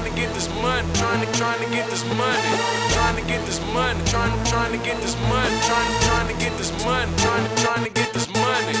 to get this money, trying to get this money, trying to get this money, trying to get this money, trying to get this money, trying to get this money.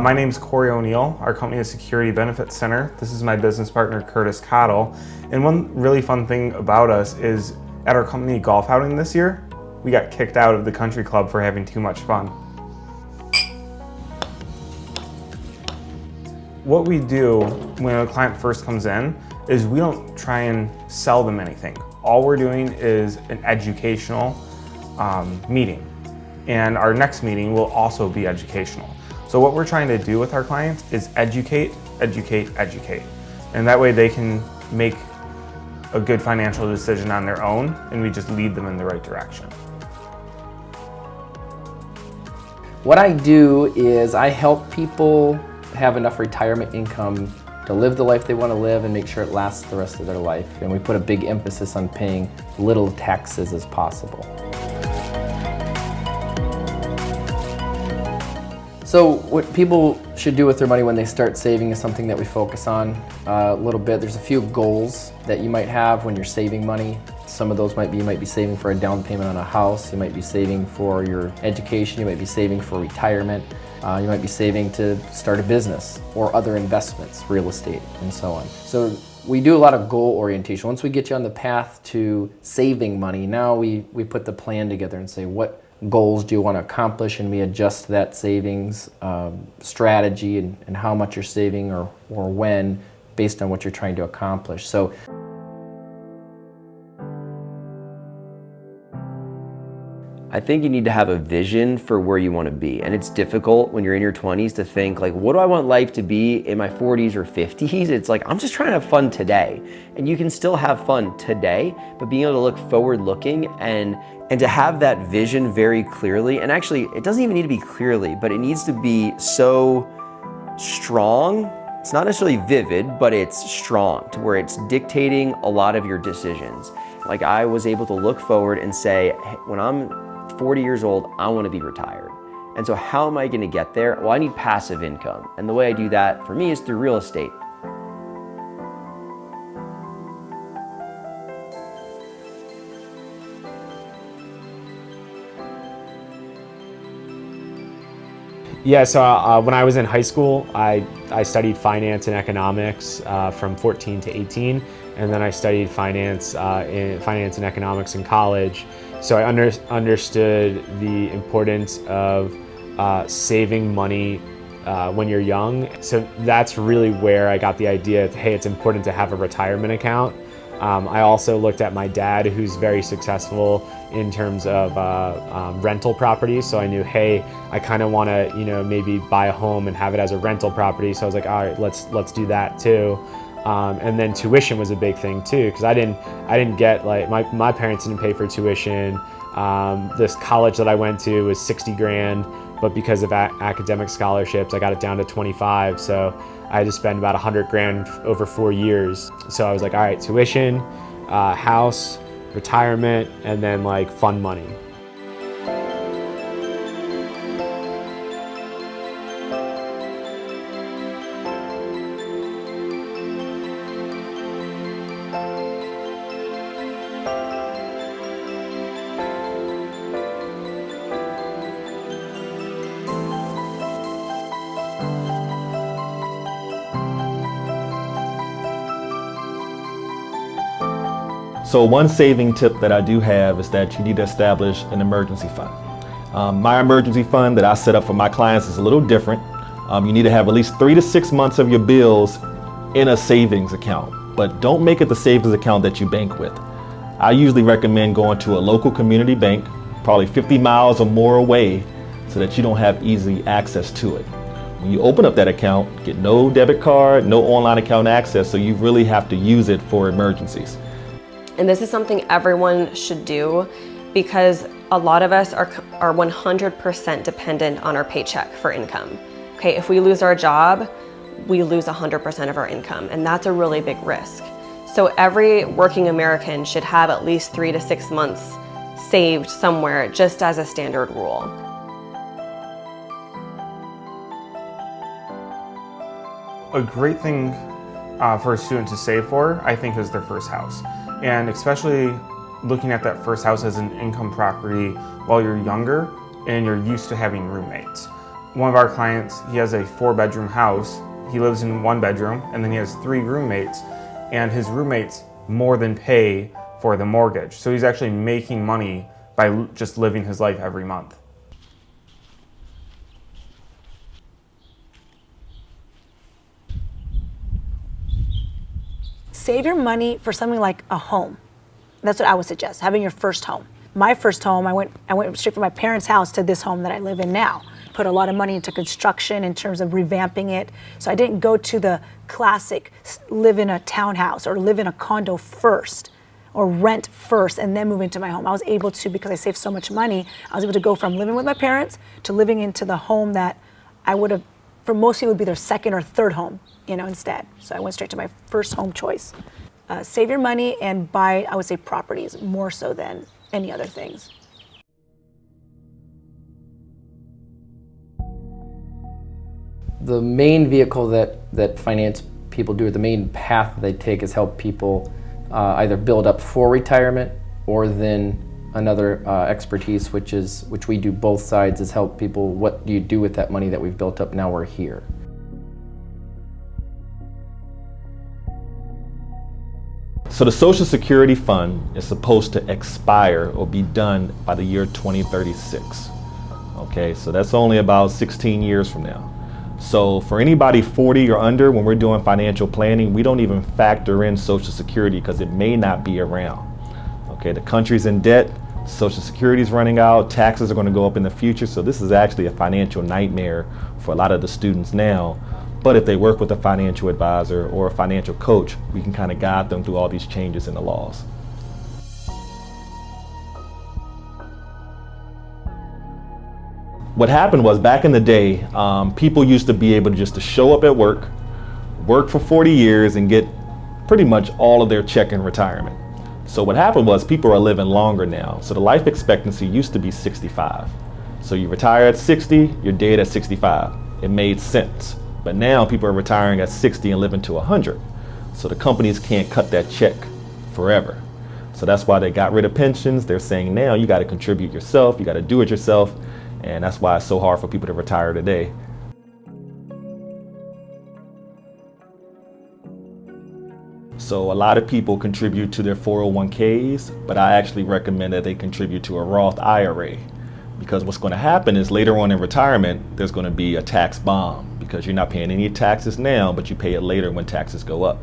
My name is Corey O'Neill. Our company is Security Benefits Center. This is my business partner, Curtis Cottle. And one really fun thing about us is at our company golf outing this year, we got kicked out of the country club for having too much fun. What we do when a client first comes in is we don't try and sell them anything. All we're doing is an educational meeting. And our next meeting will also be educational. So what we're trying to do with our clients is educate, educate, educate. And that way they can make a good financial decision on their own, and we just lead them in the right direction. What I do is I help people have enough retirement income to live the life they want to live and make sure it lasts the rest of their life. And we put a big emphasis on paying little taxes as possible. So what people should do with their money when they start saving is something that we focus on a little bit. There's a few goals that you might have when you're saving money. Some of those might be, you might be saving for a down payment on a house, you might be saving for your education, you might be saving for retirement, you might be saving to start a business or other investments, real estate, and so on. So we do a lot of goal orientation. Once we get you on the path to saving money, now we put the plan together and say, what goals do you want to accomplish, and we adjust that savings strategy and how much you're saving or when based on what you're trying to accomplish. So I think you need to have a vision for where you want to be. And it's difficult when you're in your 20s to think like, what do I want life to be in my 40s or 50s? It's like, I'm just trying to have fun today. And you can still have fun today, but being able to look forward looking and to have that vision very clearly. And actually, it doesn't even need to be clearly, but it needs to be so strong. It's not necessarily vivid, but it's strong to where it's dictating a lot of your decisions. Like I was able to look forward and say, hey, when I'm 40 years old, I want to be retired. And so how am I going to get there? Well, I need passive income. And the way I do that for me is through real estate. Yeah, so when I was in high school, I studied finance and economics from 14 to 18, and then I studied finance and economics in college. So I understood the importance of saving money when you're young. So that's really where I got the idea, hey, it's important to have a retirement account. I also looked at my dad, who's very successful in terms of rental properties. So I knew, hey, I kind of want to, maybe buy a home and have it as a rental property. So I was like, all right, let's do that too. And then tuition was a big thing too, because I didn't get, like, my parents didn't pay for tuition. This college that I went to was 60 grand, but because of academic scholarships, I got it down to 25. So I had to spend about 100 grand over 4 years. So I was like, all right, tuition, house, retirement, and then like fun money. So one saving tip that I do have is that you need to establish an emergency fund. My emergency fund that I set up for my clients is a little different. You need to have at least 3 to 6 months of your bills in a savings account, but don't make it the savings account that you bank with. I usually recommend going to a local community bank, probably 50 miles or more away, so that you don't have easy access to it. When you open up that account, get no debit card, no online account access, so you really have to use it for emergencies. And this is something everyone should do because a lot of us are 100% dependent on our paycheck for income. okay, if we lose our job, we lose 100% of our income, and that's a really big risk. So every working American should have at least 3 to 6 months saved somewhere, just as a standard rule. A great thing for a student to save for, I think, is their first house. And especially looking at that first house as an income property while you're younger and you're used to having roommates. One of our clients, he has a 4-bedroom house. He lives in 1 bedroom, and then he has 3 roommates, and his roommates more than pay for the mortgage. So he's actually making money by just living his life every month. Save your money for something like a home. That's what I would suggest, having your first home. My first home, I went straight from my parents' house to this home that I live in now. Put a lot of money into construction in terms of revamping it. So I didn't go to the classic live in a townhouse or live in a condo first or rent first and then move into my home. I was able to, because I saved so much money, I was able to go from living with my parents to living into the home that I would have, for most people, would be their second or third home, instead. So I went straight to my first home choice. Save your money and buy, I would say, properties more so than any other things. The main vehicle that finance people do, the main path they take is help people either build up for retirement or then another expertise, which we do both sides, is help people, what do you do with that money that we've built up now we're here. So the Social Security Fund is supposed to expire or be done by the year 2036. Okay, so that's only about 16 years from now. So for anybody 40 or under, when we're doing financial planning, we don't even factor in Social Security because it may not be around. Okay, the country's in debt, Social Security is running out, taxes are going to go up in the future, so this is actually a financial nightmare for a lot of the students now. But if they work with a financial advisor or a financial coach, we can kind of guide them through all these changes in the laws. What happened was, back in the day, people used to be able to just show up at work for 40 years and get pretty much all of their check in retirement. So what happened was, people are living longer now. So the life expectancy used to be 65. So you retire at 60, you're dead at 65. It made sense. But now people are retiring at 60 and living to 100. So the companies can't cut that check forever. So that's why they got rid of pensions. They're saying now you got to contribute yourself, you got to do it yourself. And that's why it's so hard for people to retire today. So a lot of people contribute to their 401ks, but I actually recommend that they contribute to a Roth IRA. Because what's going to happen is, later on in retirement, there's going to be a tax bomb, because you're not paying any taxes now, but you pay it later when taxes go up.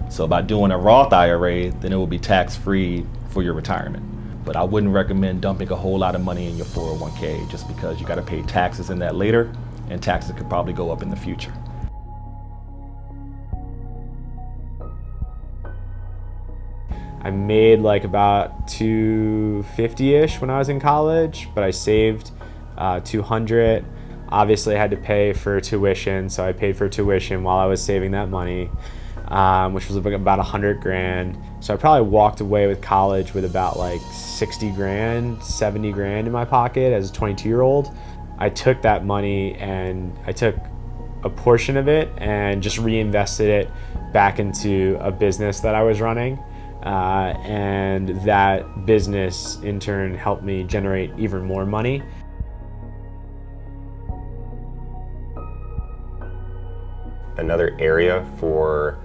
So by doing a Roth IRA, then it will be tax-free for your retirement. But I wouldn't recommend dumping a whole lot of money in your 401k, just because you got to pay taxes in that later, and taxes could probably go up in the future. I made like about $250-ish when I was in college, but I saved $200. Obviously, I had to pay for tuition, so I paid for tuition while I was saving that money, which was about $100,000. So I probably walked away with college with about like 60 grand, 70 grand in my pocket as a 22-year-old. I took that money and I took a portion of it and just reinvested it back into a business that I was running. And that business in turn helped me generate even more money. Another area for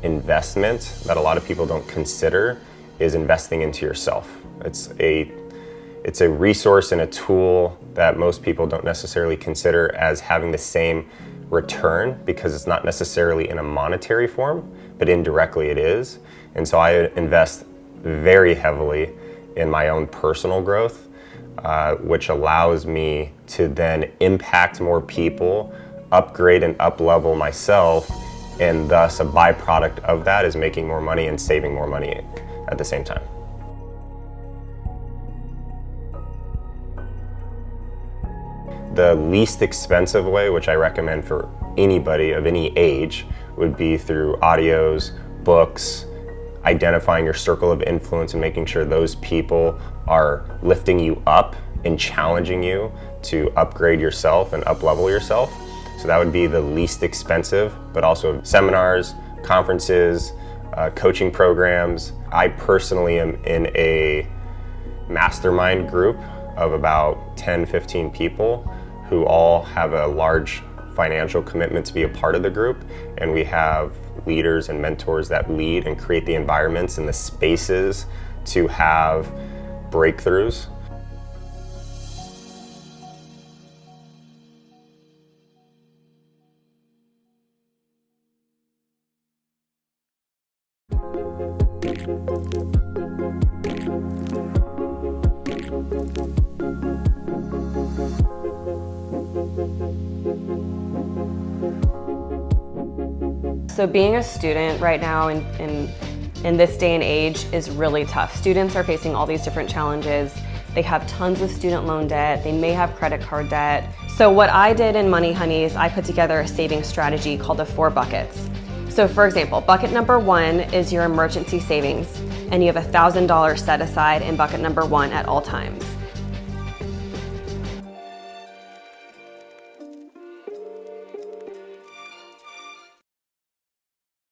investment that a lot of people don't consider is investing into yourself. It's a resource and a tool that most people don't necessarily consider as having the same return, because it's not necessarily in a monetary form, but indirectly it is. And so I invest very heavily in my own personal growth, which allows me to then impact more people, upgrade and up-level myself, and thus a byproduct of that is making more money and saving more money at the same time. The least expensive way, which I recommend for anybody of any age, would be through audios, books, identifying your circle of influence and making sure those people are lifting you up and challenging you to upgrade yourself and up-level yourself. So that would be the least expensive, but also seminars, conferences, coaching programs. I personally am in a mastermind group of about 10, 15 people who all have a large financial commitment to be a part of the group, and we have leaders and mentors that lead and create the environments and the spaces to have breakthroughs. So being a student right now in this day and age is really tough. Students are facing all these different challenges. They have tons of student loan debt. They may have credit card debt. So what I did in Money Honey is I put together a savings strategy called the 4 buckets. So for example, bucket number 1 is your emergency savings, and you have $1,000 set aside in bucket number 1 at all times.